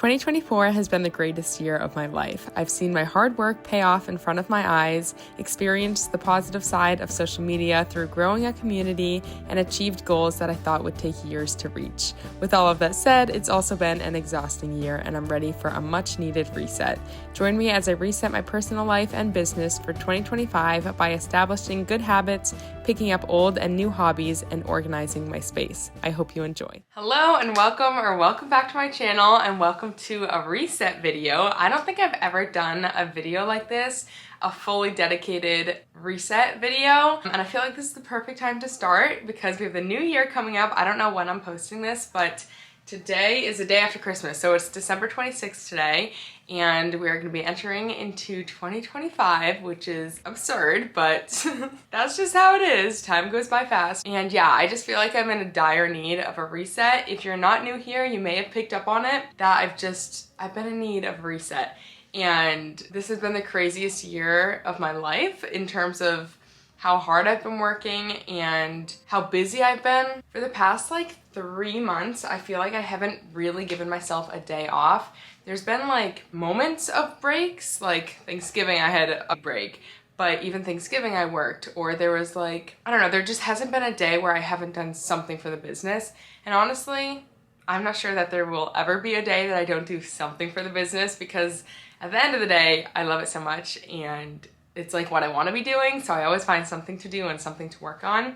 2024 has been the greatest year of my life. I've seen my hard work pay off in front of my eyes, experienced the positive side of social media through growing a community, and achieved goals that I thought would take years to reach. With all of that said, it's also been an exhausting year, and I'm ready for a much-needed reset. Join me as I reset my personal life and business for 2025 by establishing good habits, picking up old and new hobbies, and organizing my space. I hope you enjoy. Hello and welcome back to my channel, and welcome to a reset video. I don't think I've ever done a video like this, a fully dedicated reset video, and I feel like this is the perfect time to start because we have the new year coming up. I don't know when I'm posting this, but today is the day after Christmas, so it's December 26th today, and we're going to be entering into 2025, which is absurd, but that's just how it is. Time goes by fast. And yeah, I just feel like I'm in a dire need of a reset. If you're not new here, you may have picked up on it, that I've been in need of a reset. And this has been the craziest year of my life in terms of how hard I've been working and how busy I've been. For the past like 3 months, I feel like I haven't really given myself a day off. There's been like moments of breaks, like Thanksgiving I had a break, but even Thanksgiving I worked, or there was like, I don't know, there just hasn't been a day where I haven't done something for the business. And honestly, I'm not sure that there will ever be a day that I don't do something for the business, because at the end of the day, I love it so much and it's like what I want to be doing, so I always find something to do and something to work on.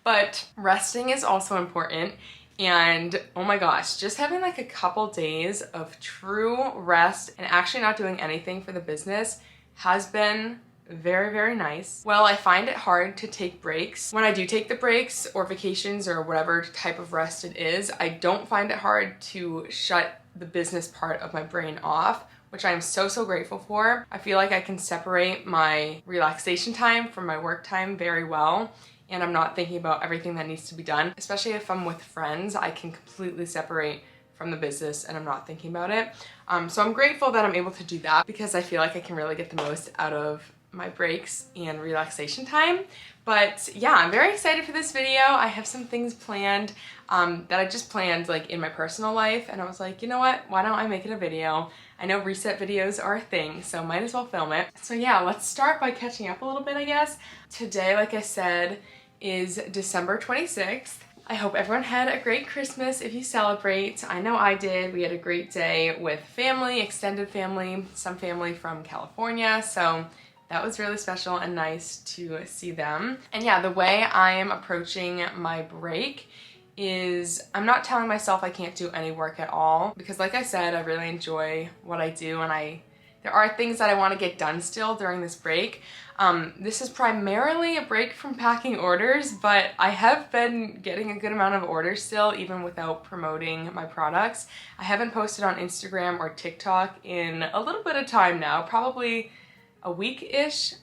But resting is also important, and oh my gosh, just having like a couple days of true rest and actually not doing anything for the business has been very, very nice. Well, I find it hard to take breaks. When I do take the breaks or vacations or whatever type of rest it is, I don't find it hard to shut the business part of my brain off, which I am so grateful for. I feel like I can separate my relaxation time from my work time very well, and I'm not thinking about everything that needs to be done. Especially if I'm with friends, I can completely separate from the business and I'm not thinking about it. So I'm grateful that I'm able to do that because I feel like I can really get the most out of my breaks and relaxation time. But yeah, I'm very excited for this video. I have some things planned that I just planned like in my personal life, and I was like, you know what, why don't I make it a video? I know reset videos are a thing, so might as well film it. So yeah, let's start by catching up a little bit, I guess. Today, like I said, is December 26th. I hope everyone had a great Christmas if you celebrate. I know I did. We had a great day with family, extended family, some family from California, so that was really special and nice to see them. And yeah, the way I am approaching my break is I'm not telling myself I can't do any work at all, because like I said, I really enjoy what I do, and there are things that I want to get done still during this break. This is primarily a break from packing orders, but I have been getting a good amount of orders still, even without promoting my products. I haven't posted on Instagram or TikTok in a little bit of time now, probably a week-ish,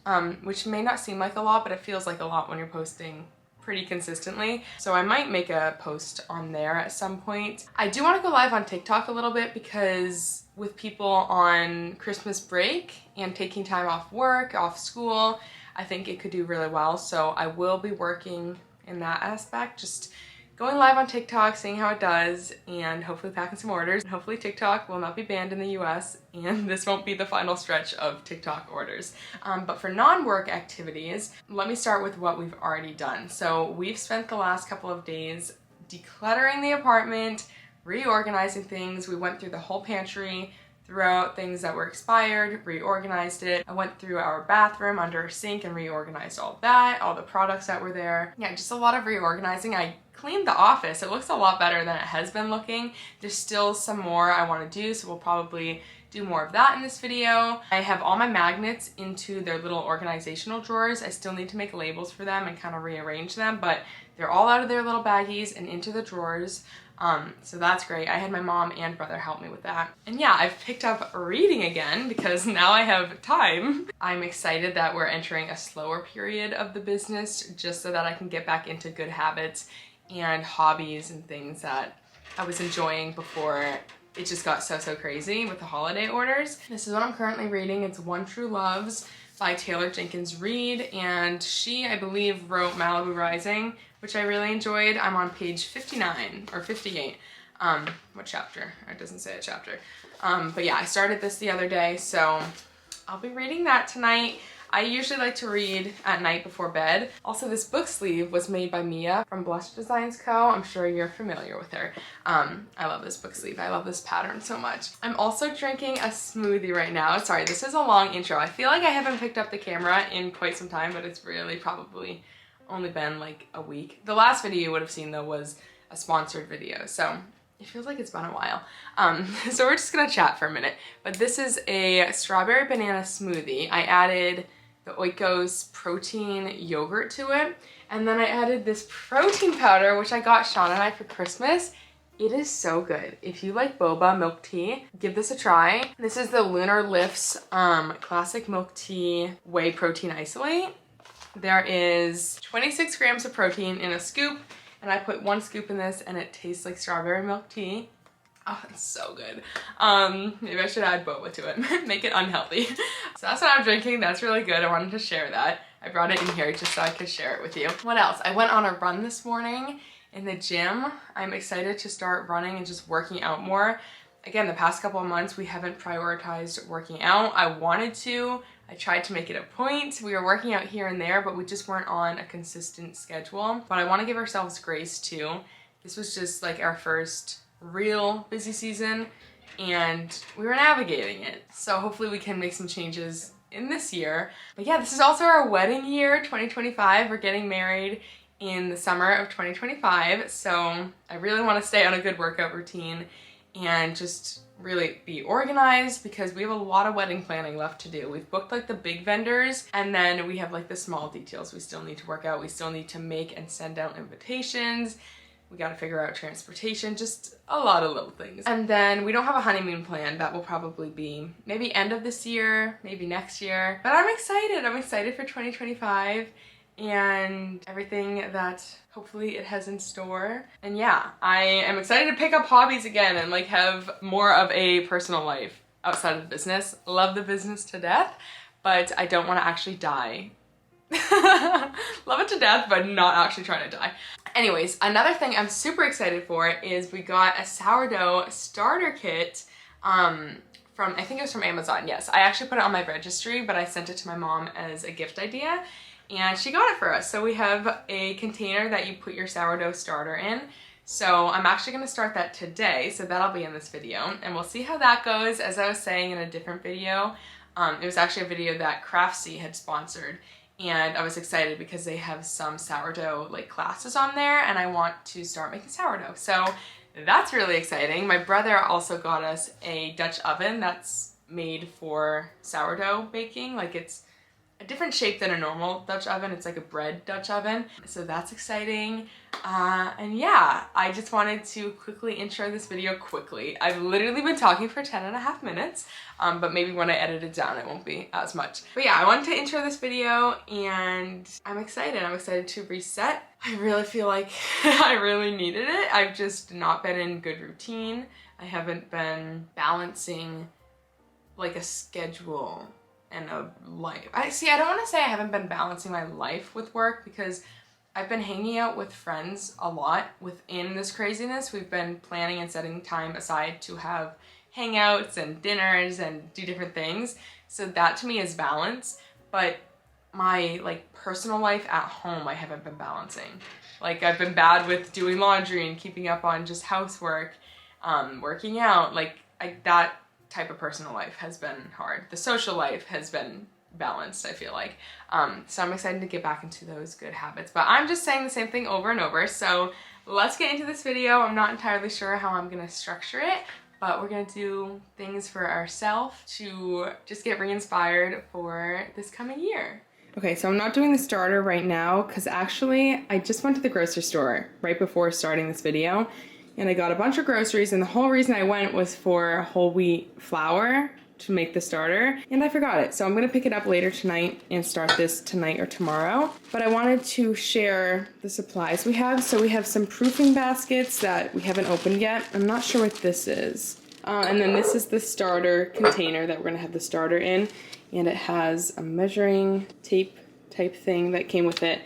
which may not seem like a lot, but it feels like a lot when you're posting pretty consistently. So I might make a post on there at some point. I do want to go live on TikTok a little bit because with people on Christmas break and taking time off work, off school, I think it could do really well. So I will be working in that aspect, just going live on TikTok, seeing how it does, and hopefully packing some orders. Hopefully TikTok will not be banned in the US, and this won't be the final stretch of TikTok orders. But for non-work activities, let me start with what we've already done. So we've spent the last couple of days decluttering the apartment, reorganizing things. We went through the whole pantry, threw out things that were expired, reorganized it. I went through our bathroom under our sink and reorganized all that, all the products that were there. Yeah, just a lot of reorganizing. I cleaned the office. It looks a lot better than it has been looking. There's still some more I want to do, so we'll probably do more of that in this video. I have all my magnets into their little organizational drawers. I still need to make labels for them and kind of rearrange them, but they're all out of their little baggies and into the drawers. So that's great. I had my mom and brother help me with that. And yeah, I've picked up reading again because now I have time. I'm excited that we're entering a slower period of the business just so that I can get back into good habits and hobbies and things that I was enjoying before it just got so crazy with the holiday orders. This is what I'm currently reading. It's One True Loves by Taylor Jenkins Reid, and she, I believe, wrote Malibu Rising, which I really enjoyed. I'm on page 59 or 58. What chapter? It doesn't say a chapter. But yeah, I started this the other day, so I'll be reading that tonight. I usually like to read at night before bed. Also, this book sleeve was made by Mia from Blush Designs Co. I'm sure you're familiar with her. I love this book sleeve. I love this pattern so much. I'm also drinking a smoothie right now. Sorry, this is a long intro. I feel like I haven't picked up the camera in quite some time, but it's really probably only been like a week. The last video you would have seen though was a sponsored video, so it feels like it's been a while. So we're just gonna chat for a minute. But this is a strawberry banana smoothie. I added the Oikos protein yogurt to it. And then I added this protein powder, which I got Sean and I for Christmas. It is so good. If you like boba milk tea, give this a try. This is the Lunar Lifts classic milk tea whey protein isolate. There is 26 grams of protein in a scoop, and I put 1 scoop in this and it tastes like strawberry milk tea. Oh, it's so good. Maybe I should add boba to it, make it unhealthy. So that's what I'm drinking. That's really good. I wanted to share that. I brought it in here just so I could share it with you. What else? I went on a run this morning in the gym. I'm excited to start running and just working out more. Again, the past couple of months, we haven't prioritized working out. I wanted to. I tried to make it a point. We were working out here and there, but we just weren't on a consistent schedule. But I want to give ourselves grace too. This was just like our first real busy season and we were navigating it. So hopefully we can make some changes in this year. But yeah, this is also our wedding year, 2025. We're getting married in the summer of 2025. So I really want to stay on a good workout routine and just really be organized because we have a lot of wedding planning left to do. We've booked like the big vendors and then we have like the small details we still need to work out. We still need to make and send out invitations. We got to figure out transportation, just a lot of little things. And then we don't have a honeymoon plan. That will probably be maybe end of this year, maybe next year. But I'm excited. I'm excited for 2025 and everything that hopefully it has in store. And yeah, I am excited to pick up hobbies again and like have more of a personal life outside of the business. Love the business to death, but I don't want to actually die. Love it to death, but not actually trying to die. Anyways, another thing I'm super excited for is we got a sourdough starter kit from, I think it was from Amazon. Yes, I actually put it on my registry, but I sent it to my mom as a gift idea and she got it for us. So we have a container that you put your sourdough starter in. So I'm actually going to start that today. So that'll be in this video and we'll see how that goes. As I was saying in a different video, it was actually a video that Craftsy had sponsored. And I was excited because they have some sourdough like classes on there and I want to start making sourdough. So that's really exciting. My brother also got us a Dutch oven that's made for sourdough baking. Like it's a different shape than a normal Dutch oven. It's like a bread Dutch oven. So that's exciting. And yeah, I just wanted to quickly intro this video quickly. I've literally been talking for 10.5 minutes, but maybe when I edit it down, it won't be as much. But yeah, I wanted to intro this video and I'm excited. I'm excited to reset. I really feel like I really needed it. I've just not been in good routine. I haven't been balancing like a schedule and a life. I don't want to say I haven't been balancing my life with work because I've been hanging out with friends a lot within this craziness. We've been planning and setting time aside to have hangouts and dinners and do different things. So that to me is balance, but my like personal life at home, I haven't been balancing. Like I've been bad with doing laundry and keeping up on just housework, working out, like that type of personal life has been hard. The social life has been balanced, I feel like. So I'm excited to get back into those good habits, but I'm just saying the same thing over and over. So let's get into this video. I'm not entirely sure how I'm gonna structure it, but we're gonna do things for ourselves to just get re-inspired for this coming year. Okay, so I'm not doing the starter right now because actually I just went to the grocery store right before starting this video and I got a bunch of groceries and the whole reason I went was for whole wheat flour to make the starter and I forgot it. So I'm gonna pick it up later tonight and start this tonight or tomorrow. But I wanted to share the supplies we have. So we have some proofing baskets that we haven't opened yet. I'm not sure what this is. And then this is the starter container that we're gonna have the starter in. And it has a measuring tape type thing that came with it.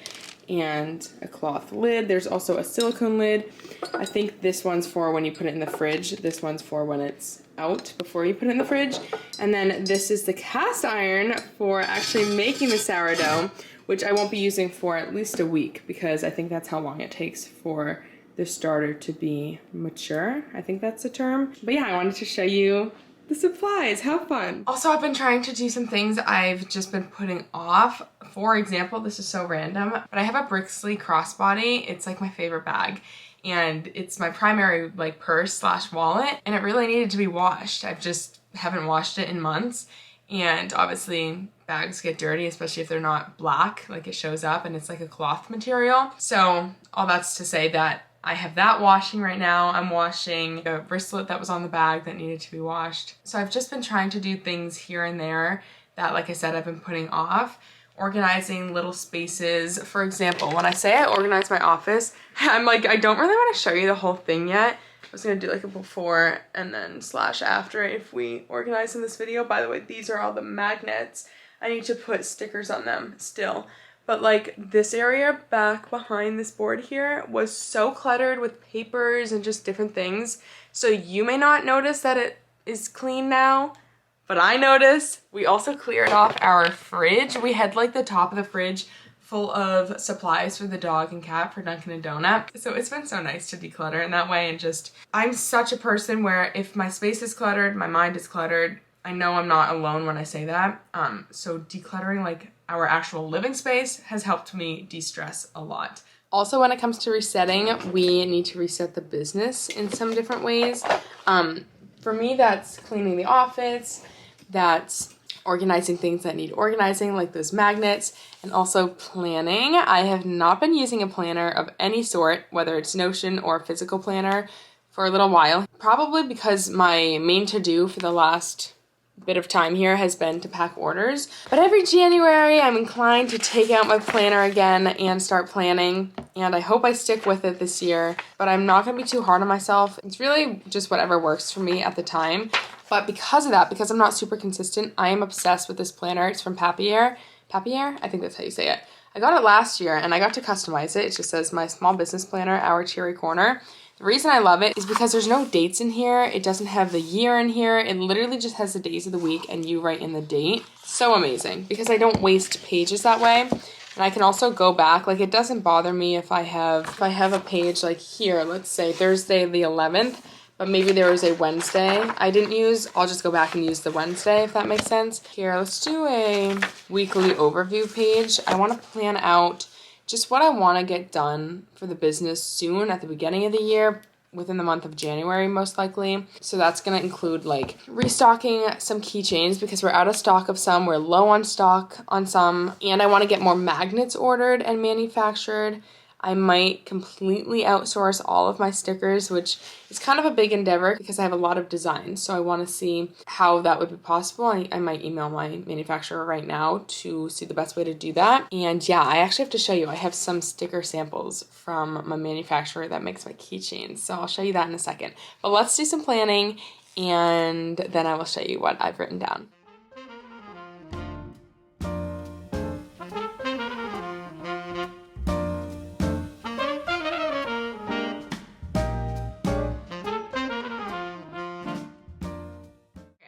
and a cloth lid. There's also a silicone lid. I think this one's for when you put it in the fridge. This one's for when it's out before you put it in the fridge. And then this is the cast iron for actually making the sourdough, which I won't be using for at least a week because I think that's how long it takes for the starter to be mature. I think that's the term. But yeah, I wanted to show you the supplies. How fun. Also, I've been trying to do some things I've just been putting off. For example, this is so random, but I have a Brixley crossbody. It's like my favorite bag, and it's my primary like purse slash wallet, and it really needed to be washed. I've just haven't washed it in months, and obviously bags get dirty, especially if they're not black, like it shows up, and it's like a cloth material. So all that's to say that I have that washing right now. I'm washing a wristlet that was on the bag that needed to be washed. So I've just been trying to do things here and there that, like I said, I've been putting off. Organizing little spaces. For example, when I say I organize my office, I'm like, I don't really want to show you the whole thing yet. I was gonna do like a before and then slash after if we organize in this video. By the way, these are all the magnets. I need to put stickers on them still. But like this area back behind this board here was so cluttered with papers and just different things. So you may not notice that it is clean now, but I noticed. We also cleared off our fridge. We had like the top of the fridge full of supplies for the dog and cat for Dunkin' and Donut. So it's been so nice to declutter in that way, and just, I'm such a person where if my space is cluttered, my mind is cluttered. I know I'm not alone when I say that. So decluttering like our actual living space has helped me de-stress a lot. Also, when it comes to resetting, we need to reset the business in some different ways. For me, that's cleaning the office, that's organizing things that need organizing, like those magnets, and also planning. I have not been using a planner of any sort, whether it's Notion or a physical planner, for a little while. Probably because my main to-do for the last bit of time here has been to pack orders. But every January, I'm inclined to take out my planner again and start planning. And I hope I stick with it this year, but I'm not gonna be too hard on myself. It's really just whatever works for me at the time. But because of that, because I'm not super consistent, I am obsessed with this planner. It's from Papier. Papier? I think that's how you say it. I got it last year and I got to customize it. It just says my small business planner, our Cheery Corner. The reason I love it is because there's no dates in here. It doesn't have the year in here. It literally just has the days of the week and you write in the date. So amazing because I don't waste pages that way. And I can also go back. Like, it doesn't bother me if I have a page like here, let's say Thursday the 11th, but maybe there was a Wednesday I didn't use. I'll just go back and use the Wednesday, if that makes sense. Here, let's do a weekly overview page. I want to plan out just what I want to get done for the business soon at the beginning of the year, within the month of January most likely. So that's going to include like restocking some keychains because we're out of stock of some, we're low on stock on some, and I want to get more magnets ordered and manufactured. I might completely outsource all of my stickers, which is kind of a big endeavor because I have a lot of designs. So I want to see how that would be possible. I might email my manufacturer right now to see the best way to do that. And yeah, I actually have to show you. I have some sticker samples from my manufacturer that makes my keychains. So I'll show you that in a second. But let's do some planning and then I will show you what I've written down.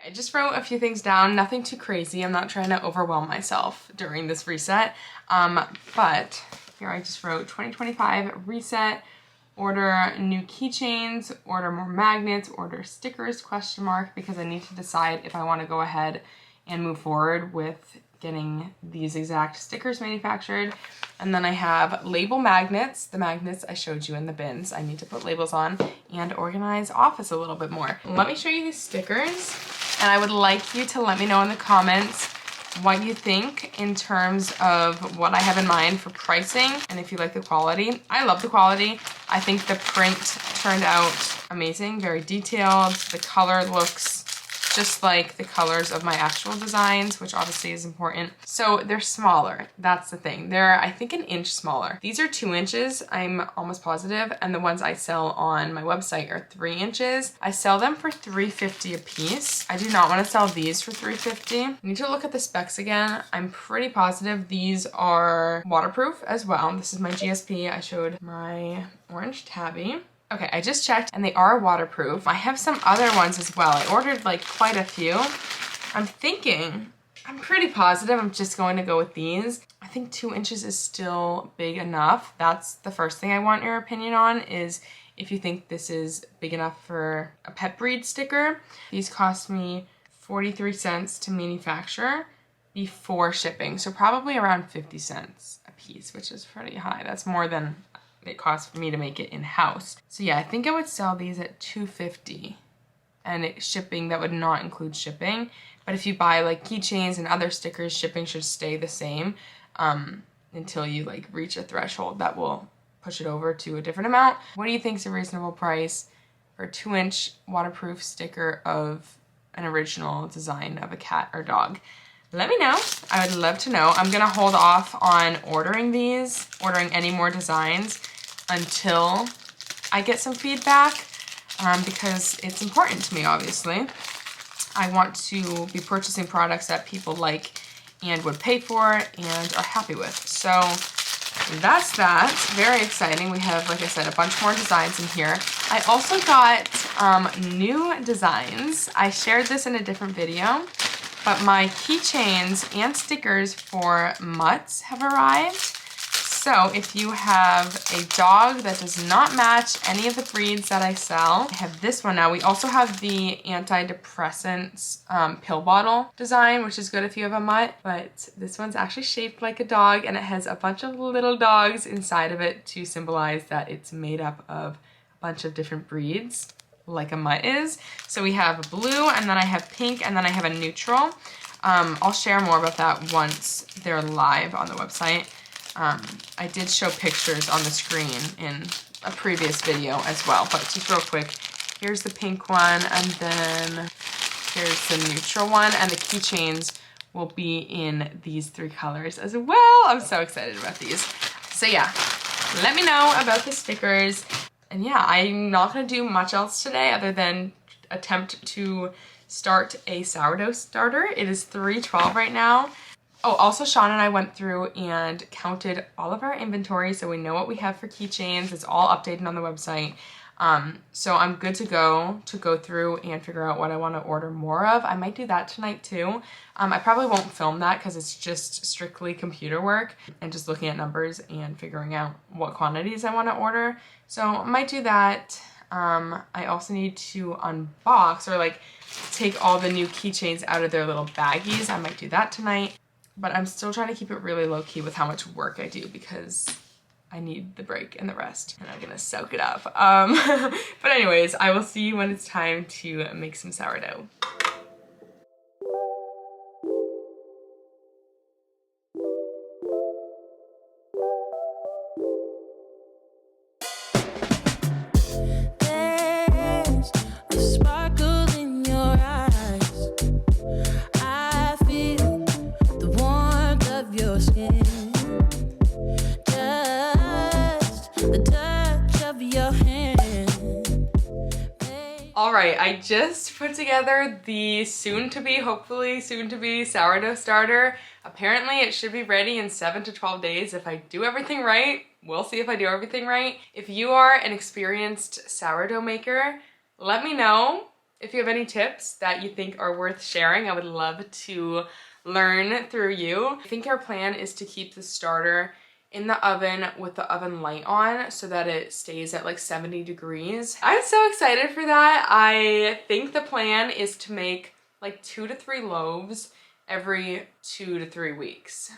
I just wrote a few things down, nothing too crazy. I'm not trying to overwhelm myself during this reset. But here I just wrote 2025 reset, order new keychains, order more magnets, order stickers, question mark, because I need to decide if I want to go ahead and move forward with getting these exact stickers manufactured. And then I have label magnets, the magnets I showed you in the bins. I need to put labels on and organize office a little bit more. Let me show you these stickers. And I would like you to let me know in the comments what you think in terms of what I have in mind for pricing and if you like the quality. I love the quality. I think the print turned out amazing, very detailed. The color looks just like the colors of my actual designs, which obviously is important. So they're smaller, that's the thing. They're, I think, an inch smaller. These are 2 inches, I'm almost positive, and the ones I sell on my website are 3 inches. I sell them for $3.50 a piece. I do not want to sell these for $3.50. I need to look at the specs again. I'm pretty positive these are waterproof as well. This is my GSP. I showed my orange tabby. Okay, I just checked and they are waterproof. I have some other ones as well. I ordered like quite a few. I'm pretty positive I'm just going to go with these. I think 2 inches is still big enough. That's the first thing I want your opinion on, is if you think this is big enough for a pet breed sticker. These cost me 43 cents to manufacture before shipping. So probably around 50 cents a piece, which is pretty high. That's more than it costs for me to make it in-house. So yeah, I think I would sell these at $2.50, and shipping, that would not include shipping. But if you buy like keychains and other stickers, shipping should stay the same until you like reach a threshold that will push it over to a different amount. What do you think is a reasonable price for a 2-inch waterproof sticker of an original design of a cat or dog? Let me know. I would love to know. I'm gonna hold off on ordering any more designs until I get some feedback because it's important to me, obviously. I want to be purchasing products that people like and would pay for and are happy with. So that's that. Very exciting. We have, like I said, a bunch more designs in here. I also got new designs. I shared this in a different video, but my keychains and stickers for mutts have arrived. So if you have a dog that does not match any of the breeds that I sell, I have this one now. We also have the antidepressants pill bottle design, which is good if you have a mutt, but this one's actually shaped like a dog and it has a bunch of little dogs inside of it to symbolize that it's made up of a bunch of different breeds, like a mutt is. So we have a blue, and then I have pink, and then I have a neutral. I'll share more about that once they're live on the website. I did show pictures on the screen in a previous video as well, but just real quick, here's the pink one, and then here's the neutral one, and the keychains will be in these 3 colors as well. I'm so excited about these. So yeah, let me know about the stickers. And yeah, I'm not gonna do much else today other than attempt to start a sourdough starter. It is 3:12 right now. Oh, also Sean and I went through and counted all of our inventory, so we know what we have for keychains. It's all updated on the website. So I'm good to go through and figure out what I want to order more of. I might do that tonight too. I probably won't film that because it's just strictly computer work and just looking at numbers and figuring out what quantities I want to order. So I might do that. I also need to unbox or like take all the new keychains out of their little baggies. I might do that tonight. But I'm still trying to keep it really low key with how much work I do because I need the break and the rest, and I'm gonna soak it up. But anyways, I will see you when it's time to make some sourdough. All right, I just put together the hopefully soon-to-be sourdough starter. Apparently it should be ready in 7 to 12 days if I do everything right. We'll see if I do everything right. If you are an experienced sourdough maker, let me know if you have any tips that you think are worth sharing. I would love to learn through you. I think our plan is to keep the starter in the oven with the oven light on so that it stays at like 70 degrees. I'm so excited for that. I think the plan is to make like 2 to 3 loaves every 2 to 3 weeks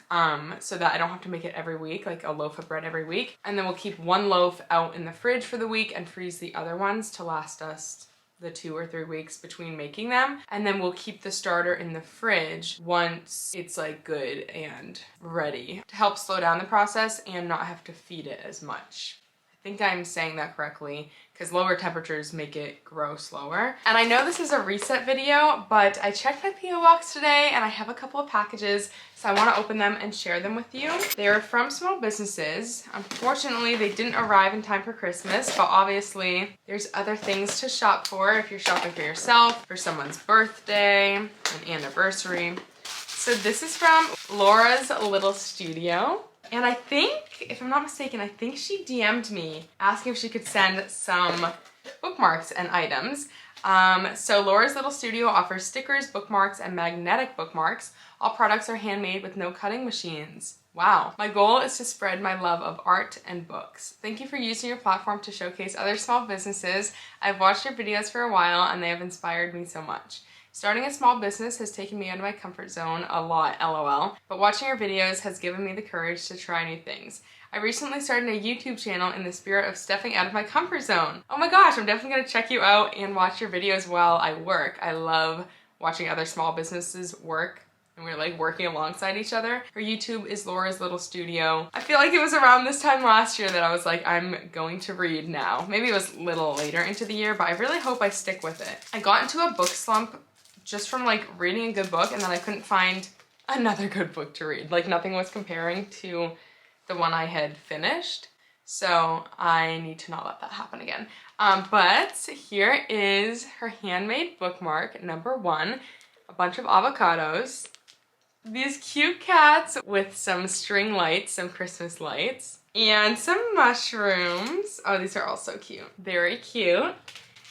so that I don't have to make it every week, like a loaf of bread every week. And then we'll keep 1 loaf out in the fridge for the week and freeze the other ones to last us the 2 or 3 weeks between making them. And then we'll keep the starter in the fridge once it's like good and ready to help slow down the process and not have to feed it as much. I think I'm saying that correctly because lower temperatures make it grow slower. And I know this is a reset video, but I checked my P.O Box today and I have a couple of packages, so I want to open them and share them with you. They are from small businesses. Unfortunately, they didn't arrive in time for Christmas, but obviously there's other things to shop for if you're shopping for yourself, for someone's birthday, an anniversary. So this is from Laura's Little Studio. And I think, if I'm not mistaken, I think she DM'd me asking if she could send some bookmarks and items. So Laura's Little Studio offers stickers, bookmarks, and magnetic bookmarks. All products are handmade with no cutting machines. Wow. My goal is to spread my love of art and books. Thank you for using your platform to showcase other small businesses. I've watched your videos for a while and they have inspired me so much. Starting a small business has taken me out of my comfort zone a lot, LOL, but watching your videos has given me the courage to try new things. I recently started a YouTube channel in the spirit of stepping out of my comfort zone. Oh my gosh, I'm definitely gonna check you out and watch your videos while I work. I love watching other small businesses work, and we're like working alongside each other. Her YouTube is Laura's Little Studio. I feel like it was around this time last year that I was like, I'm going to read now. Maybe it was a little later into the year, but I really hope I stick with it. I got into a book slump just from like reading a good book, and then I couldn't find another good book to read. Like nothing was comparing to the one I had finished. So I need to not let that happen again. But here is her handmade bookmark, number 1, a bunch of avocados, these cute cats with some string lights, some Christmas lights, and some mushrooms. Oh, these are all so cute. Very cute.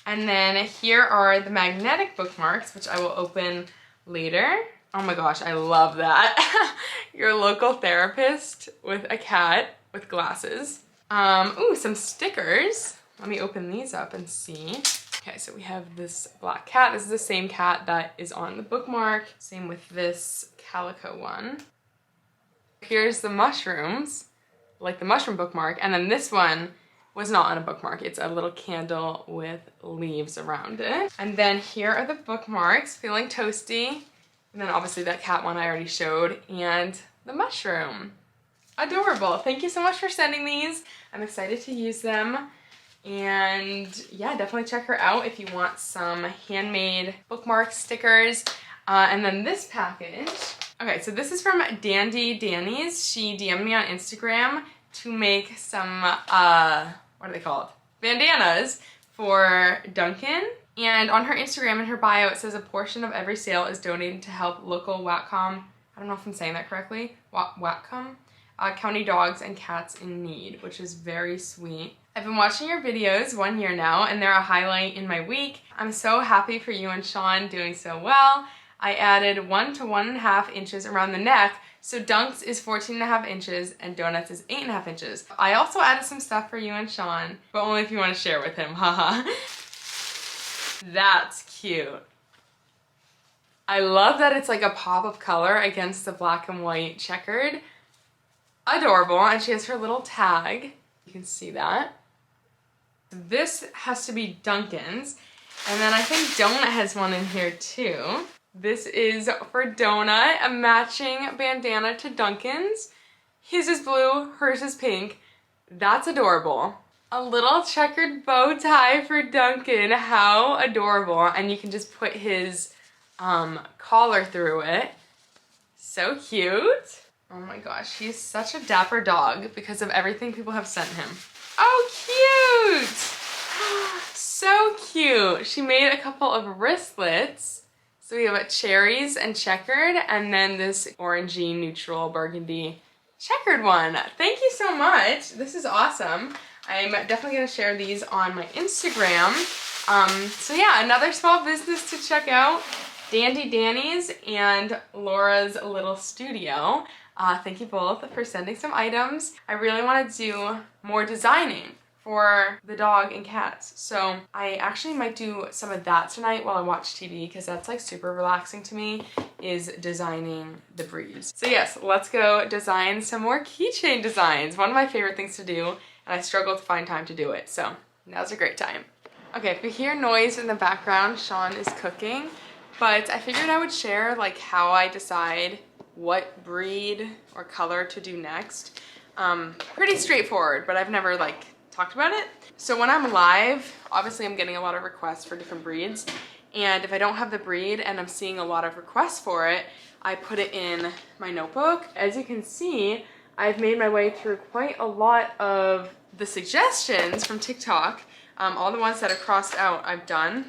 And then here are the magnetic bookmarks, which I will open later. Oh my gosh, I love that. Your local therapist with a cat with glasses. Ooh, some stickers. Let me open these up and see. Okay, so we have this black cat. This is the same cat that is on the bookmark. Same with this calico one. Here's the mushrooms, like the mushroom bookmark. And then this one was not on a bookmark. It's a little candle with leaves around it. And then here are the bookmarks, feeling toasty. And then obviously that cat one I already showed, and the mushroom. Adorable. Thank you so much for sending these. I'm excited to use them. And yeah, definitely check her out if you want some handmade bookmark stickers. And then this package. Okay, so this is from Dannies. She DM'd me on Instagram to make some, what are they called? Bandanas for Duncan. And on her Instagram, in her bio, it says a portion of every sale is donated to help local Whatcom, I don't know if I'm saying that correctly, Whatcom, county dogs and cats in need, which is very sweet. I've been watching your videos 1 year now, and they're a highlight in my week. I'm so happy for you and Sean doing so well. I added 1 to 1.5 inches around the neck, so Dunks is 14.5 inches and Donuts is 8.5 inches. I also added some stuff for you and Sean, but only if you want to share with him, haha. That's cute. I love that it's like a pop of color against the black and white checkered. Adorable, and she has her little tag. You can see that. This has to be Duncan's, and then I think Donut has one in here too. This is for Donut, a matching bandana to Duncan's. His is blue, hers is pink. That's adorable. A little checkered bow tie for Duncan. How adorable. And you can just put his collar through it. So cute. Oh my gosh, he's such a dapper dog because of everything people have sent him. Oh, cute! So cute. She made a couple of wristlets. So we have cherries and checkered, and then this orangey, neutral, burgundy checkered one. Thank you so much. This is awesome. I'm definitely gonna share these on my Instagram. So yeah, another small business to check out. Dannies and Laura's Little Studio. Thank you both for sending some items. I really want to do more designing for the dog and cats. So I actually might do some of that tonight while I watch TV, because that's like super relaxing to me, is designing the breeds. So yes, let's go design some more keychain designs. One of my favorite things to do, and I struggle to find time to do it. So now's a great time. Okay, if you hear noise in the background, Sean is cooking, but I figured I would share like how I decide what breed or color to do next. Pretty straightforward, but I've never like talked about it. So when I'm live, obviously I'm getting a lot of requests for different breeds. And if I don't have the breed and I'm seeing a lot of requests for it, I put it in my notebook. As you can see, I've made my way through quite a lot of the suggestions from TikTok. All the ones that are crossed out I've done,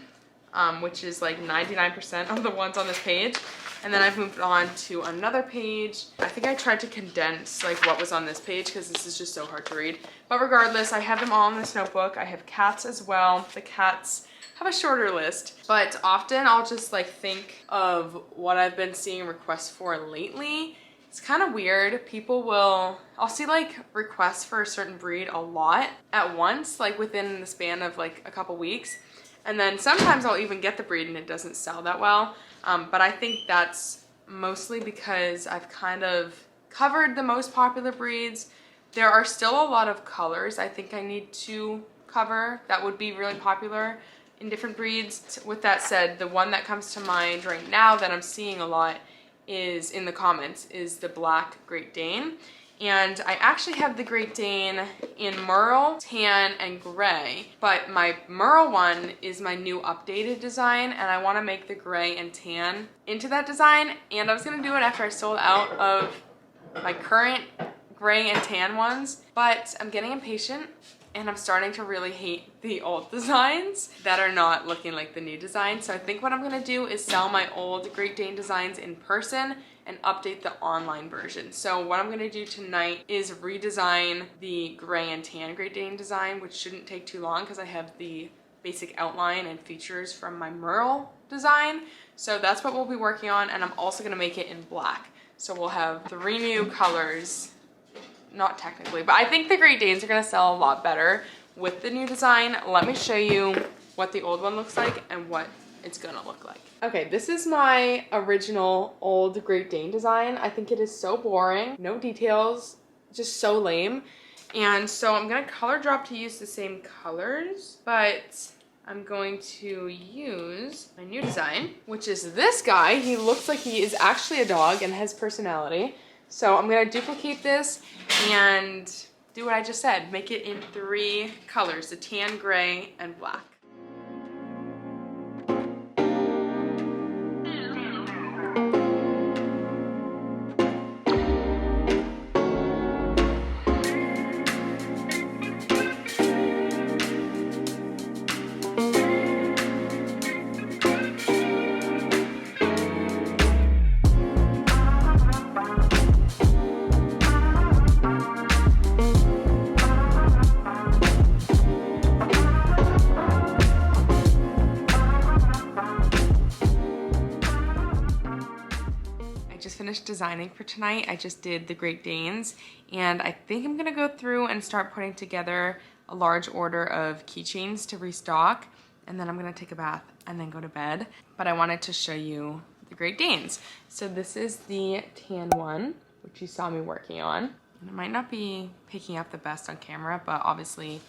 which is like 99% of the ones on this page. And then I've moved on to another page. I think I tried to condense like what was on this page because this is just so hard to read. But regardless, I have them all in this notebook. I have cats as well. The cats have a shorter list, but often I'll just like think of what I've been seeing requests for lately. It's kind of weird. I'll see like requests for a certain breed a lot at once, like within the span of like a couple weeks. And then sometimes I'll even get the breed and it doesn't sell that well. But I think that's mostly because I've kind of covered the most popular breeds. There are still a lot of colors I think I need to cover that would be really popular in different breeds. With that said, the one that comes to mind right now that I'm seeing a lot is in the comments is the black Great Dane. And I actually have the Great Dane in Merle, Tan, and Gray, but my Merle one is my new updated design, and I want to make the Gray and Tan into that design, and I was going to do it after I sold out of my current Gray and Tan ones, but I'm getting impatient, and I'm starting to really hate the old designs that are not looking like the new design. So I think what I'm going to do is sell my old Great Dane designs in person and update the online version. So what I'm gonna do tonight is redesign the Gray and Tan Great Dane design, which shouldn't take too long because I have the basic outline and features from my Merle design. So that's what we'll be working on, and I'm also gonna make it in black. So we'll have 3 new colors, not technically, but I think the Great Danes are gonna sell a lot better with the new design. Let me show you what the old one looks like and what it's gonna look like. Okay, this is my original old Great Dane design. I think it is so boring, no details, just so lame. And so I'm gonna color drop to use the same colors, but I'm going to use my new design, which is this guy. He looks like he is actually a dog and has personality. So I'm gonna duplicate this and do what I just said, make it in 3 colors, the tan, gray, and black. Finished designing for tonight. I just did the Great Danes, and I think I'm gonna go through and start putting together a large order of keychains to restock, and then I'm gonna take a bath and then go to bed. But I wanted to show you the Great Danes. So this is the tan one, which you saw me working on. And it might not be picking up the best on camera, but obviously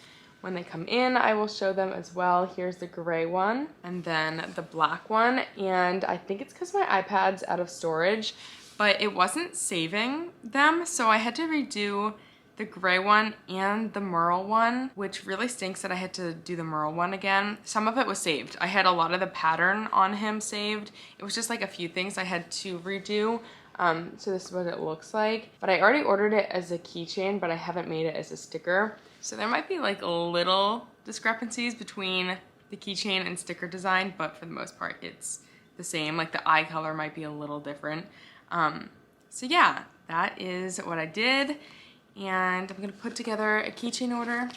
when they come in, I will show them as well. Here's the gray one, and then the black one. And I think it's because my iPad's out of storage, but it wasn't saving them, so I had to redo the gray one and the Merle one, which really stinks that I had to do the Merle one again. Some of it was saved. I had a lot of the pattern on him saved. It was just like a few things I had to redo. So this is what it looks like. But I already ordered it as a keychain, but I haven't made it as a sticker. So there might be like little discrepancies between the keychain and sticker design, but for the most part, it's the same. Like the eye color might be a little different. So yeah, that is what I did, and I'm gonna put together a keychain order,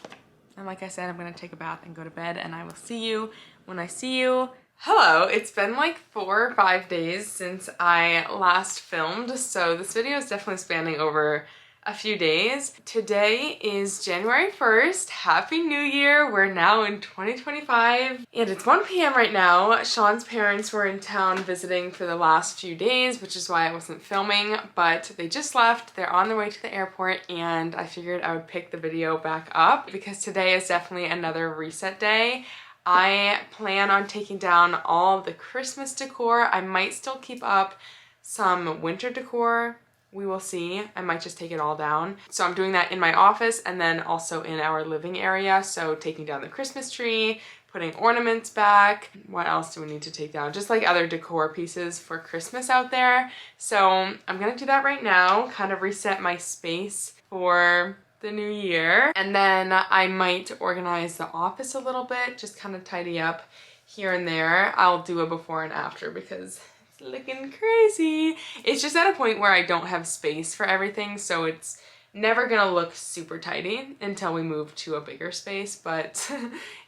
and like I said, I'm gonna take a bath and go to bed, and I will see you when I see you. Hello, it's been like 4 or 5 days since I last filmed, so this video is definitely spanning over a few days. Today is January 1st. Happy New Year. We're now in 2025 and it's 1 p.m. right now. Sean's parents were in town visiting for the last few days, which is why I wasn't filming, but they just left. They're on their way to the airport, and I figured I would pick the video back up because today is definitely another reset day. I plan on taking down all the Christmas decor. I might still keep up some winter decor We will see. I might just take it all down. So I'm doing that in my office and then also in our living area. So taking down the Christmas tree, putting ornaments back. What else do we need to take down? Just like other decor pieces for Christmas out there. So I'm gonna do that right now, kind of reset my space for the new year. And then I might organize the office a little bit, just kind of tidy up here and there. I'll do a before and after because it's looking crazy. It's just at a point where I don't have space for everything, so it's never gonna look super tidy until we move to a bigger space, but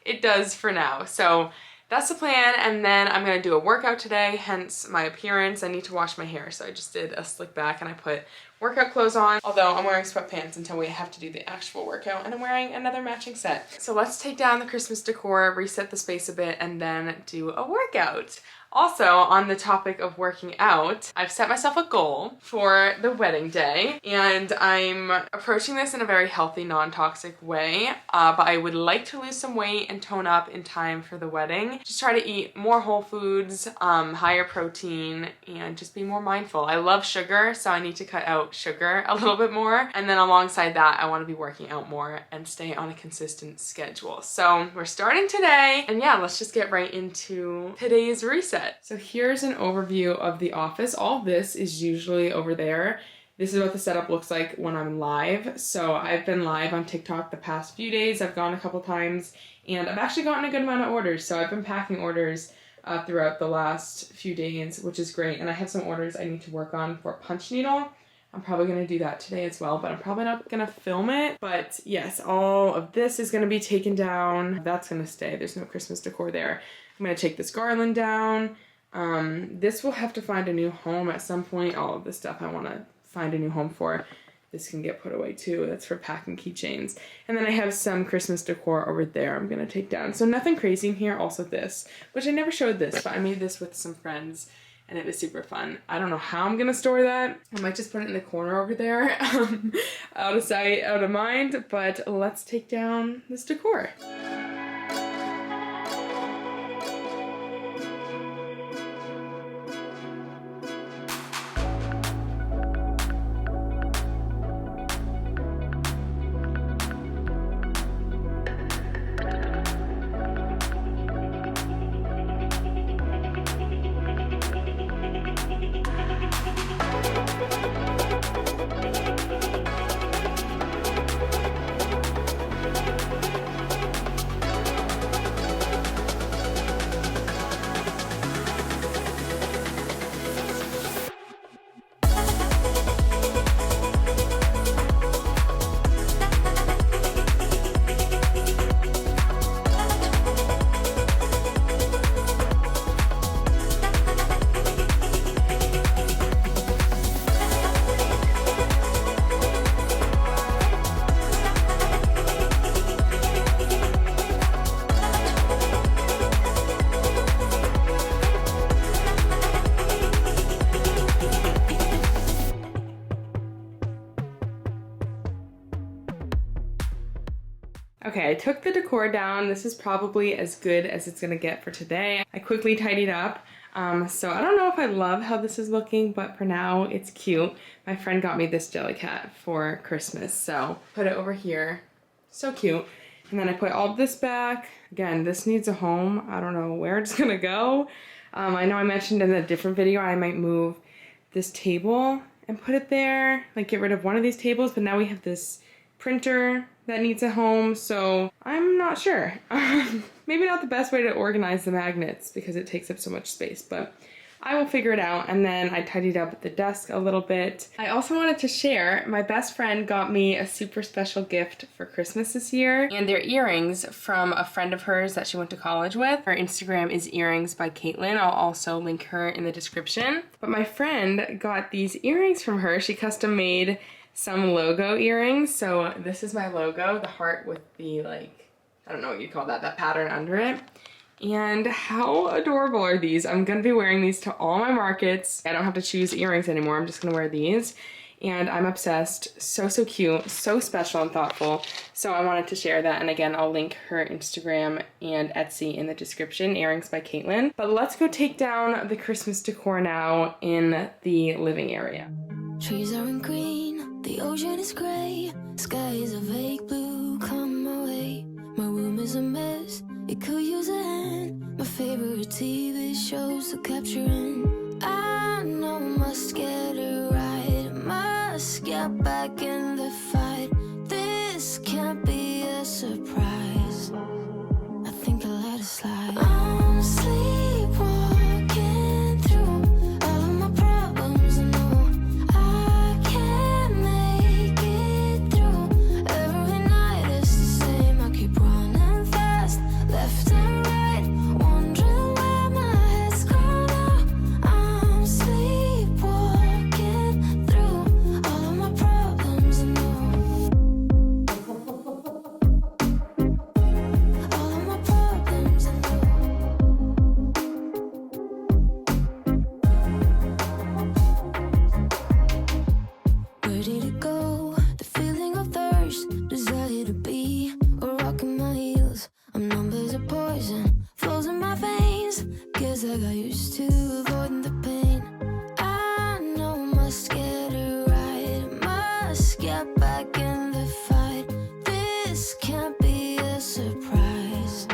it does for now. So that's the plan, and then I'm gonna do a workout today, hence my appearance. I need to wash my hair, so I just did a slick back and I put workout clothes on, although I'm wearing sweatpants until we have to do the actual workout, and I'm wearing another matching set. So let's take down the Christmas decor, reset the space a bit, and then do a workout. Also, on the topic of working out, I've set myself a goal for the wedding day, and I'm approaching this in a very healthy, non-toxic way, but I would like to lose some weight and tone up in time for the wedding. Just try to eat more whole foods, higher protein, and just be more mindful. I love sugar, so I need to cut out sugar a little bit more, and then alongside that, I want to be working out more and stay on a consistent schedule. So we're starting today, and yeah, let's just get right into today's reset. So here's an overview of the office. All this is usually over there. This is what the setup looks like when I'm live. So I've been live on TikTok the past few days. I've gone a couple times, and I've actually gotten a good amount of orders. So I've been packing orders throughout the last few days, which is great. And I have some orders I need to work on for punch needle. I'm probably going to do that today as well, but I'm probably not going to film it. But yes, all of this is going to be taken down. That's going to stay. There's no Christmas decor there. I'm going to take this garland down. This will have to find a new home at some point. All of this stuff I want to find a new home for. This can get put away too. That's for packing keychains. And then I have some Christmas decor over there I'm going to take down. So nothing crazy in here. Also this, which I never showed this, but I made this with some friends and it was super fun. I don't know how I'm going to store that. I might just put it in the corner over there. Out of sight, out of mind. But let's take down this decor. Okay, I took the decor down. This is probably as good as it's gonna get for today. I quickly tidied up. So I don't know if I love how this is looking, but for now it's cute. My friend got me this jelly cat for Christmas, so put it over here. So cute. And then I put all this back. Again, this needs a home. I don't know where it's gonna go. I know I mentioned in a different video I might move this table and put it there, like get rid of one of these tables, but now we have this printer that needs a home, so I'm not sure. Maybe not the best way to organize the magnets because it takes up so much space, but I will figure it out. And then I tidied up the desk a little bit. I also wanted to share, my best friend got me a super special gift for Christmas this year, and they're earrings from a friend of hers that she went to college with. Her Instagram is earrings by Katelyn. I'll also link her in the description. But my friend got these earrings from her. She custom made some logo earrings. So this is my logo, the heart with the, like, I don't know what you call that pattern under it. And how adorable are these? I'm gonna be wearing these to all my markets. I don't have to choose earrings anymore. I'm just gonna wear these. And I'm obsessed. So, so cute, so special and thoughtful. So I wanted to share that. And again, I'll link her Instagram and Etsy in the description, earrings by Katelyn. But let's go take down the Christmas decor now in the living area. Trees aren't green, the ocean is gray, sky is a vague blue, come my way. My room is a mess, it could use a hand. My favorite TV shows to capture in. I know I must get it right, must get back in the fight. This can't be a surprise, I think I'll let it slide. I'm sleepwalking through all of my problems, I know I can't make it through. Every night it's the same, I keep running fast, left and right, wondering where my head's gone now. I'm sleepwalking through all of my problems, I know. All of my problems, I know. Where did it go? The feeling of thirst, desire to be a rock in my heels. I'm numb as a poison, flows in my veins. Guess I got used to avoiding the pain. I know I must get it right, must get back in the fight. This can't be a surprise,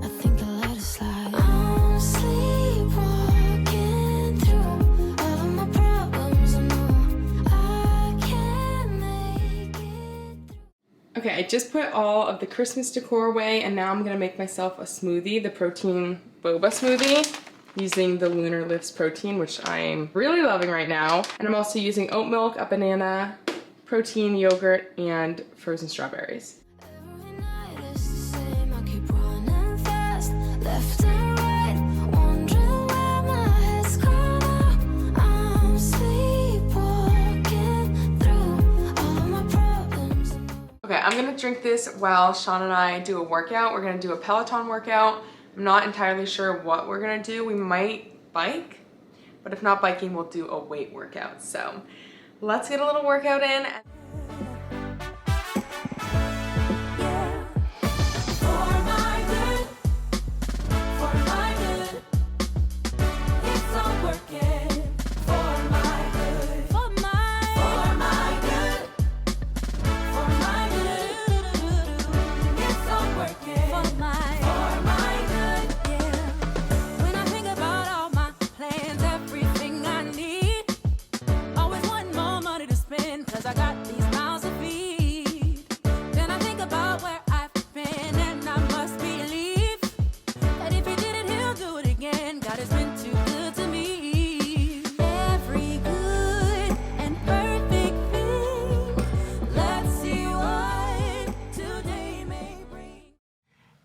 I think I'll let it slide. I'm sleepwalking through all of my problems, I know I can't make it. Okay, I just put all of the Christmas decor away, and now I'm gonna make myself a smoothie, the protein boba smoothie, using the Lunar Lifts protein, which I'm really loving right now. And I'm also using oat milk, a banana, protein, yogurt, and frozen strawberries. Every night it's the same, I keep running fast, left and right, wondering where my head's gone now. I'm sleepwalking through all of my problems. Okay, I'm gonna drink this while Sean and I do a workout. We're gonna do a Peloton workout. I'm not entirely sure what we're gonna do. We might bike, but if not biking, we'll do a weight workout. So let's get a little workout in.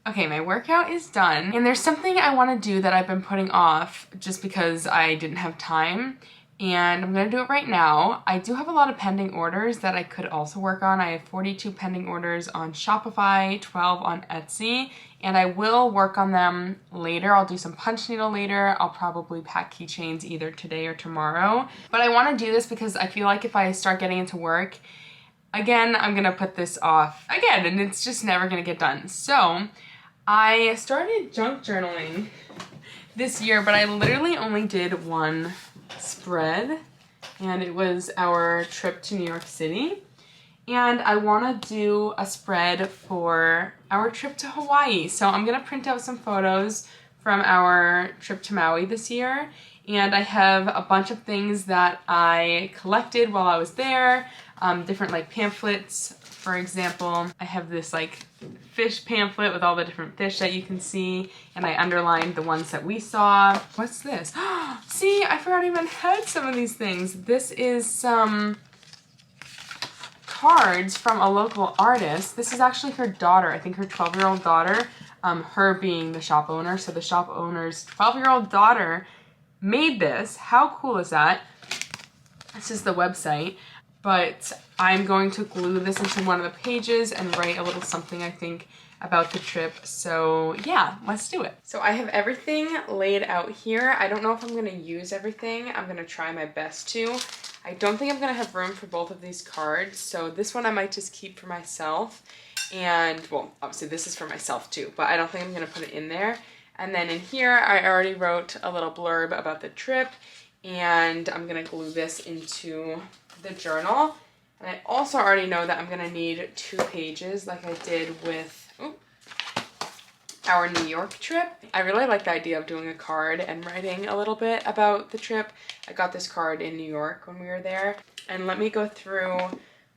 Okay, my workout is done, and there's something I want to do that I've been putting off just because I didn't have time, and I'm going to do it right now. I do have a lot of pending orders that I could also work on. I have 42 pending orders on Shopify, 12 on Etsy, and I will work on them later. I'll do some punch needle later. I'll probably pack keychains either today or tomorrow. But I want to do this because I feel like if I start getting into work, again, I'm going to put this off again, and it's just never going to get done. So I started junk journaling this year, but I literally only did one spread, and it was our trip to New York City. And I want to do a spread for our trip to Hawaii. So I'm going to print out some photos from our trip to Maui this year. And I have a bunch of things that I collected while I was there, different like pamphlets. For example, I have this like fish pamphlet with all the different fish that you can see, and I underlined the ones that we saw. What's this? See, I forgot I even had some of these things. This is some cards from a local artist. This is actually her daughter, I think her 12-year-old daughter, her being the shop owner. So the shop owner's 12-year-old daughter made this. How cool is that? This is the website. But I'm going to glue this into one of the pages and write a little something, I think, about the trip. So yeah, let's do it. So I have everything laid out here. I don't know if I'm going to use everything. I'm going to try my best to. I don't think I'm going to have room for both of these cards. So this one I might just keep for myself. And, well, obviously this is for myself too, but I don't think I'm going to put it in there. And then in here, I already wrote a little blurb about the trip. and I'm gonna glue this into the journal. And I also already know that I'm gonna need 2 pages like I did with our New York trip. I really like the idea of doing a card and writing a little bit about the trip. I got this card in New York when we were there. And let me go through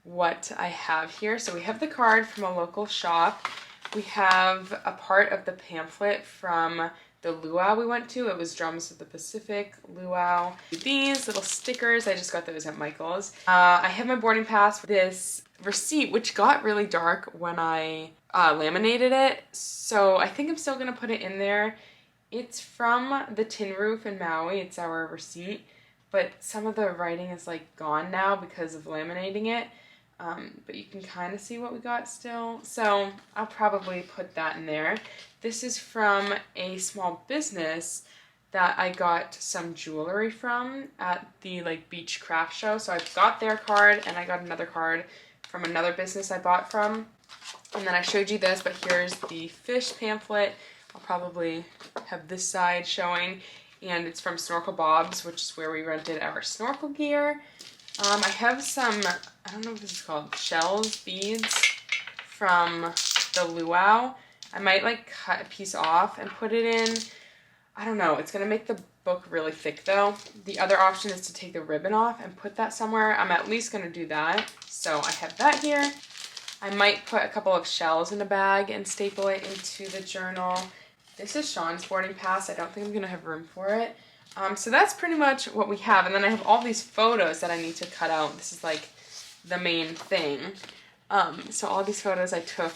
what I have here. So we have the card from a local shop. We have a part of the pamphlet from the luau we went to. It was Drums of the Pacific luau. These little stickers, I just got those at Michael's. I have my boarding pass, this receipt, which got really dark when I laminated it, so I think I'm still gonna put it in there. It's from the Tin Roof in Maui. It's our receipt, but some of the writing is like gone now because of laminating it. But you can kind of see what we got still, so I'll probably put that in there. This is from a small business that I got some jewelry from at the like beach craft show. So I got their card and I got another card from another business I bought from. And then I showed you this, but here's the fish pamphlet. I'll probably have this side showing, and it's from Snorkel Bob's, which is where we rented our snorkel gear. I have some, I don't know what this is called, shells, beads from the luau. I might like cut a piece off and put it in. I don't know, it's gonna make the book really thick though. The other option is to take the ribbon off and put that somewhere. I'm at least gonna do that. So I have that here. I might put a couple of shells in a bag and staple it into the journal. This is Sean's boarding pass. I don't think I'm gonna have room for it. So that's pretty much what we have. And then I have all these photos that I need to cut out. This is like the main thing. So all these photos I took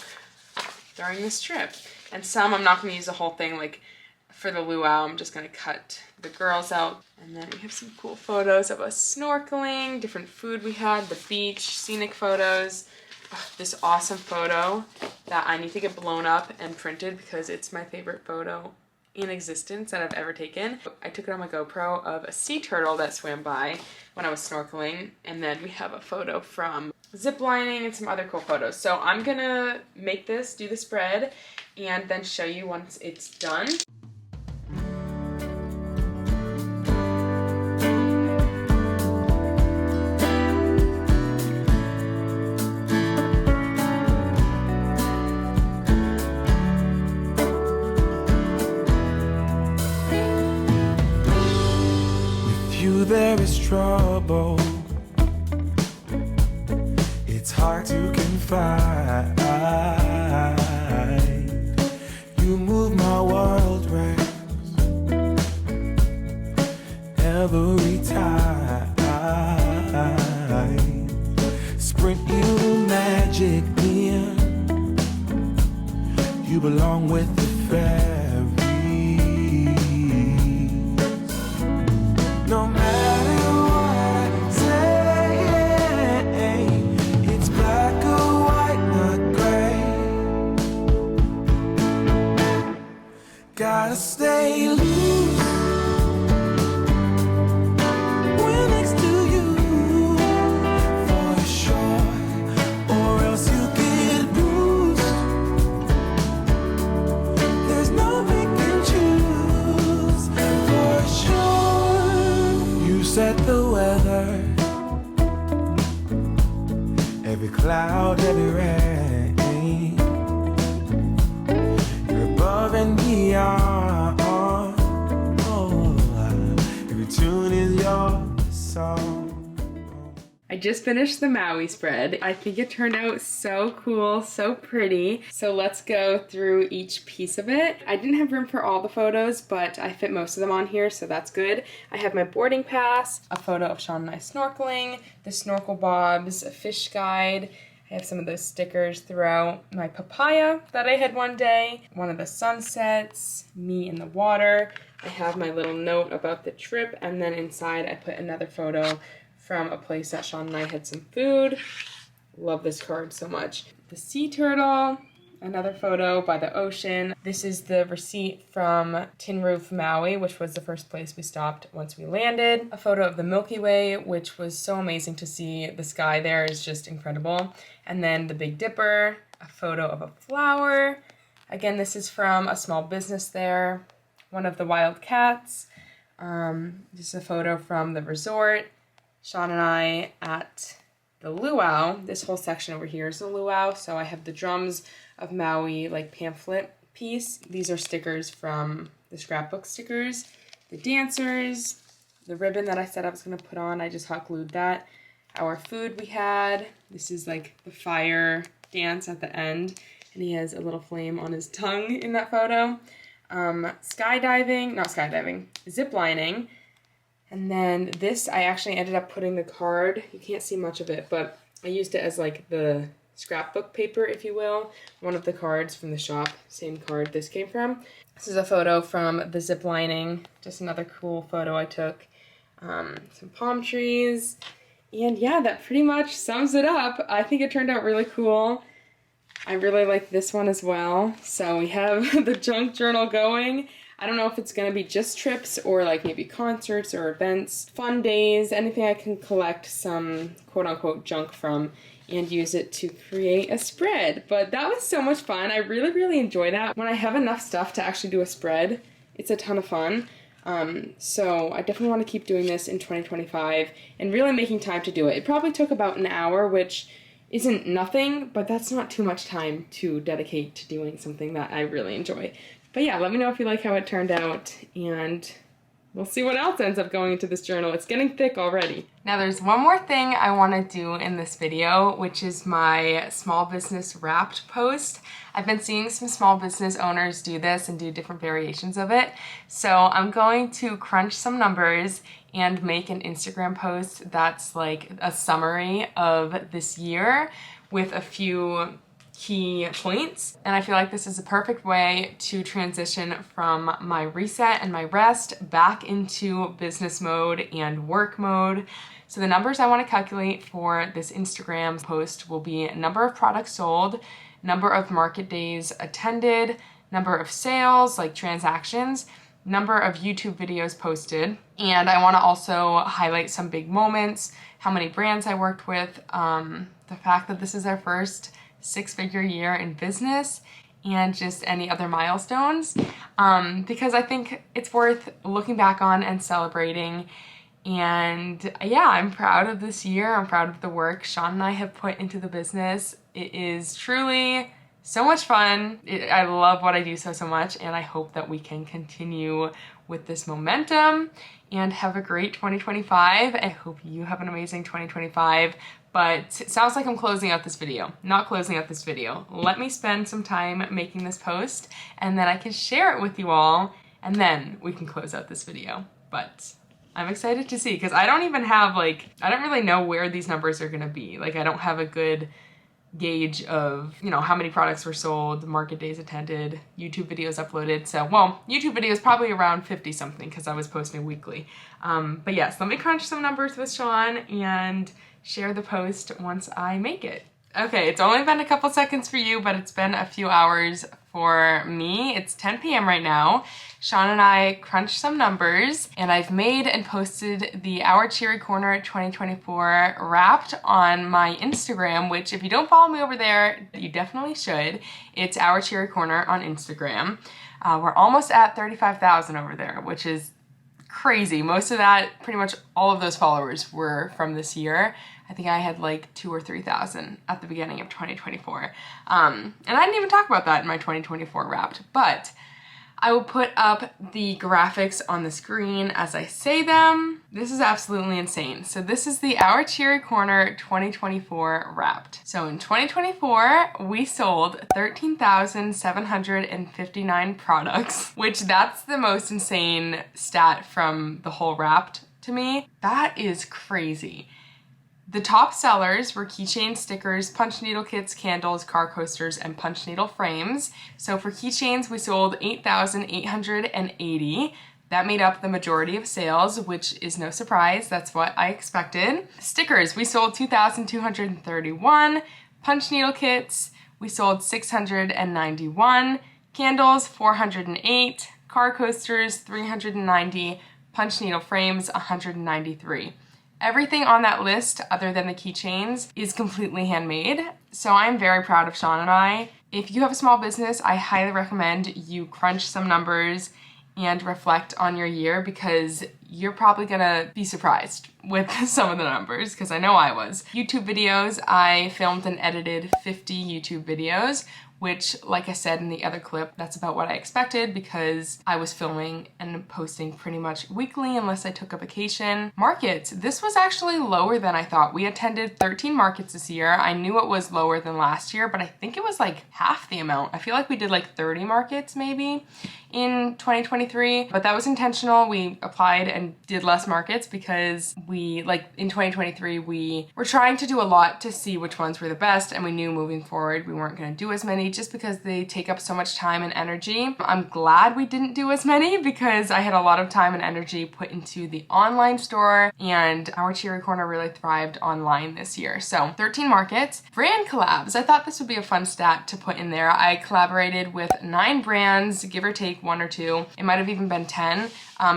during this trip. And some I'm not gonna use the whole thing. Like for the luau, I'm just gonna cut the girls out. And then we have some cool photos of us snorkeling, different food we had, the beach, scenic photos. This awesome photo that I need to get blown up and printed because it's my favorite photo in existence that I've ever taken. I took it on my GoPro of a sea turtle that swam by when I was snorkeling, and then we have a photo from ziplining and some other cool photos. So I'm gonna make this, do the spread, and then show you once it's done. There is trouble, it's hard to confide. You move my world round every time. Sprint you magic in, you belong with the fairies. No matter what I say, it's black or white, not gray. Gotta stay loose when next to you, for sure, or else you get bruised. There's no pick and choose, for sure. You set the weather, every cloud, every rain. You're above and beyond. Every tune is your song. I just finished the Maui spread. I think it turned out so cool, so pretty. So let's go through each piece of it. I didn't have room for all the photos, but I fit most of them on here, so that's good. I have my boarding pass, a photo of Sean and I snorkeling, the Snorkel Bob's, a fish guide. I have some of those stickers throughout. My papaya that I had one day, one of the sunsets, me in the water. I have my little note about the trip, and then inside I put another photo from a place that Sean and I had some food. Love this card so much. The sea turtle, another photo by the ocean. This is the receipt from Tin Roof Maui, which was the first place we stopped once we landed. A photo of the Milky Way, which was so amazing to see. The sky there is just incredible. And then the Big Dipper, a photo of a flower. Again, this is from a small business there. One of the wild cats. This is a photo from the resort. Sean and I at the luau. This whole section over here is the luau. So I have the drums of Maui like pamphlet piece. These are stickers from the scrapbook stickers. The dancers, the ribbon that I said I was going to put on, I just hot glued that. Our food we had. This is like the fire dance at the end. And he has a little flame on his tongue in that photo. Zip lining. And then this, I actually ended up putting the card. You can't see much of it, but I used it as like the scrapbook paper, if you will. One of the cards from the shop, same card this came from. This is a photo from the zip lining. Just another cool photo I took. Some palm trees. And yeah, that pretty much sums it up. I think it turned out really cool. I really like this one as well. So we have the junk journal going. I don't know if it's gonna be just trips or like maybe concerts or events, fun days, anything I can collect some quote unquote junk from and use it to create a spread. But that was so much fun. I really, really enjoy that. When I have enough stuff to actually do a spread, it's a ton of fun. So I definitely want to keep doing this in 2025 and really making time to do it. It probably took about an hour, which isn't nothing, but that's not too much time to dedicate to doing something that I really enjoy. But yeah, let me know if you like how it turned out, and we'll see what else ends up going into this journal. It's getting thick already. Now there's one more thing I want to do in this video, which is my small business wrapped post. I've been seeing some small business owners do this and do different variations of it. So I'm going to crunch some numbers and make an Instagram post that's like a summary of this year with a few key points. And I feel like this is a perfect way to transition from my reset and my rest back into business mode and work mode. So the numbers I want to calculate for this Instagram post will be number of products sold, number of market days attended, number of sales, like transactions, number of YouTube videos posted, and I want to also highlight some big moments, how many brands I worked with, the fact that this is our first six-figure year in business, and just any other milestones, because I think it's worth looking back on and celebrating. And yeah, I'm proud of this year. I'm proud of the work Sean and I have put into the business. It is truly so much fun. I love what I do so much, and I hope that we can continue with this momentum and have a great 2025. I hope you have an amazing 2025. But it sounds like I'm closing out this video. Not closing out this video. Let me spend some time making this post, and then I can share it with you all, and then we can close out this video. But I'm excited to see, because I don't even have I don't really know where these numbers are gonna be. Like, I don't have a good gauge of, how many products were sold, market days attended, YouTube videos uploaded. So, well, YouTube videos probably around 50 something because I was posting weekly. But yes, let me crunch some numbers with Sean and share the post once I make it. Okay, it's only been a couple seconds for you, but it's been a few hours for me. It's 10 p.m. right now. Sean and I crunched some numbers, and I've made and posted the Our Cheery Corner 2024 wrapped on my Instagram, which if you don't follow me over there, you definitely should. It's Our Cheery Corner on Instagram. We're almost at 35,000 over there, which is crazy. Most of that, pretty much all of those followers were from this year. I think I had like 2,000 or 3,000 at the beginning of 2024. And I didn't even talk about that in my 2024 wrapped, but I will put up the graphics on the screen as I say them. This is absolutely insane. So this is the Our Cheery Corner 2024 wrapped. So in 2024, we sold 13,759 products, which that's the most insane stat from the whole wrapped to me. That is crazy. The top sellers were keychain stickers, punch needle kits, candles, car coasters, and punch needle frames. So for keychains, we sold 8,880. That made up the majority of sales, which is no surprise. That's what I expected. Stickers, we sold 2,231. Punch needle kits, we sold 691. Candles, 408. Car coasters, 390. Punch needle frames, 193. Everything on that list, other than the keychains, is completely handmade. So I'm very proud of Sean and I. If you have a small business, I highly recommend you crunch some numbers and reflect on your year, because you're probably gonna be surprised with some of the numbers, because I know I was. YouTube videos, I filmed and edited 50 YouTube videos, which, like I said in the other clip, that's about what I expected because I was filming and posting pretty much weekly unless I took a vacation. Markets, this was actually lower than I thought. We attended 13 markets this year. I knew it was lower than last year, but I think it was like half the amount. I feel like we did like 30 markets maybe in 2023, but that was intentional. We applied and did less markets because we, like in 2023, we were trying to do a lot to see which ones were the best, and we knew moving forward we weren't gonna do as many just because they take up so much time and energy. I'm glad we didn't do as many because I had a lot of time and energy put into the online store, and our Cheery Corner really thrived online this year. So 13 markets. Brand collabs. I thought this would be a fun stat to put in there. I collaborated with 9 brands, give or take 1 or 2. It might have even been 10.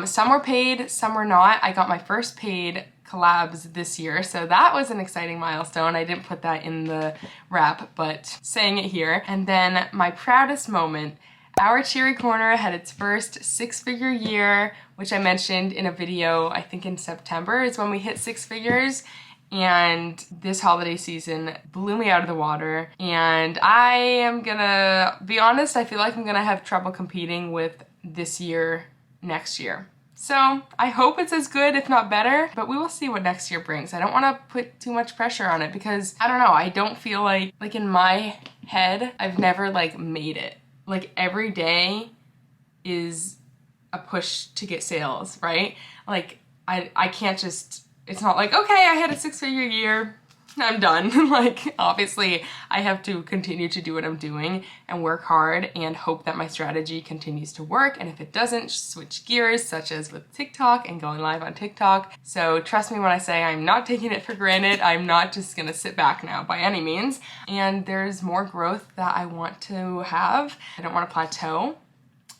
Some were paid, some were not. I got my first paid collabs this year, so that was an exciting milestone. I didn't put that in the wrap, but saying it here. And then my proudest moment, our Cheery Corner had its first 6-figure year, which I mentioned in a video, I think in September is when we hit 6 figures. And this holiday season blew me out of the water. And I am gonna be honest, I feel like I'm gonna have trouble competing with this year next year. So I hope it's as good, if not better, but we will see what next year brings. I don't want to put too much pressure on it because I don't know, I don't feel like in my head, I've never like made it. Like every day is a push to get sales, right? Like I can't just, it's not like, okay, I had a 6-figure year, I'm done. Like, obviously, I have to continue to do what I'm doing and work hard and hope that my strategy continues to work. And if it doesn't, switch gears, such as with TikTok and going live on TikTok. So trust me when I say I'm not taking it for granted. I'm not just gonna sit back now by any means. And there's more growth that I want to have. I don't want to plateau.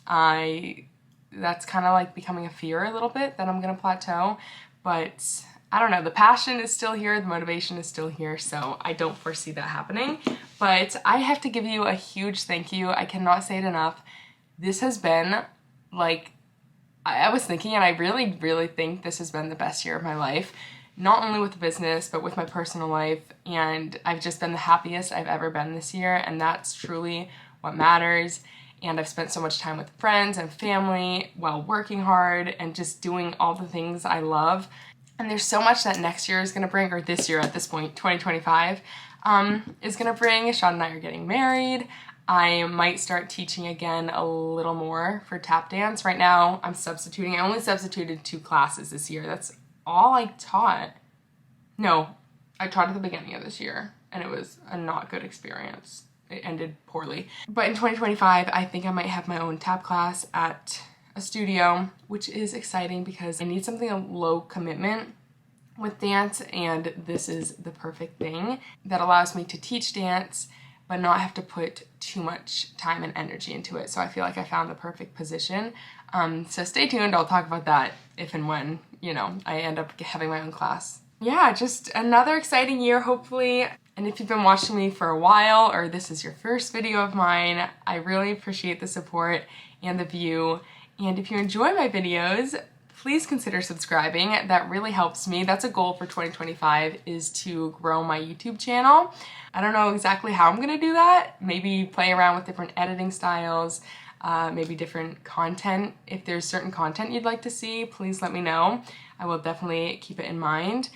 That's kind of like becoming a fear a little bit that I'm gonna plateau, but I don't know, the passion is still here, the motivation is still here, so I don't foresee that happening. But I have to give you a huge thank you. I cannot say it enough. This has been like, I was thinking, and I really, really think this has been the best year of my life. Not only with the business, but with my personal life. And I've just been the happiest I've ever been this year, and that's truly what matters. And I've spent so much time with friends and family while working hard and just doing all the things I love. And there's so much that next year is gonna bring, or this year at this point, 2025, is gonna bring. Sean and I are getting married. I might start teaching again a little more for tap dance. Right now, I'm substituting. I only substituted 2 classes this year. That's all I taught. No, I taught at the beginning of this year, and it was a not good experience. It ended poorly. But in 2025, I think I might have my own tap class at a studio, which is exciting because I need something low commitment with dance, and this is the perfect thing that allows me to teach dance but not have to put too much time and energy into it. So I feel like I found the perfect position. So stay tuned, I'll talk about that if and when, you know, I end up having my own class. Yeah, just another exciting year, hopefully. And if you've been watching me for a while, or this is your first video of mine, I really appreciate the support and the view. And if you enjoy my videos, please consider subscribing. That really helps me. That's a goal for 2025, is to grow my YouTube channel. I don't know exactly how I'm gonna do that. Maybe play around with different editing styles, maybe different content. If there's certain content you'd like to see, please let me know. I will definitely keep it in mind.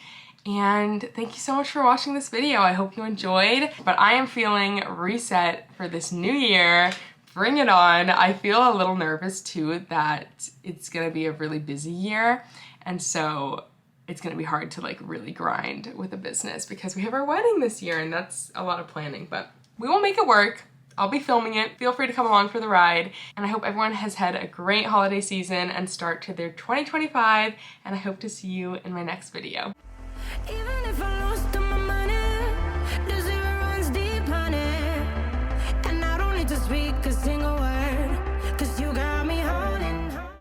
And thank you so much for watching this video. I hope you enjoyed, but I am feeling reset for this new year. Bring it on. I feel a little nervous too that it's gonna be a really busy year, and so it's gonna be hard to like really grind with a business because we have our wedding this year, and that's a lot of planning, but we will make it work. I'll be filming it. Feel free to come along for the ride, and I hope everyone has had a great holiday season and start to their 2025, and I hope to see you in my next video. Even if I lost all my money, the zero runs deep, honey. And I don't need to speak, 'cause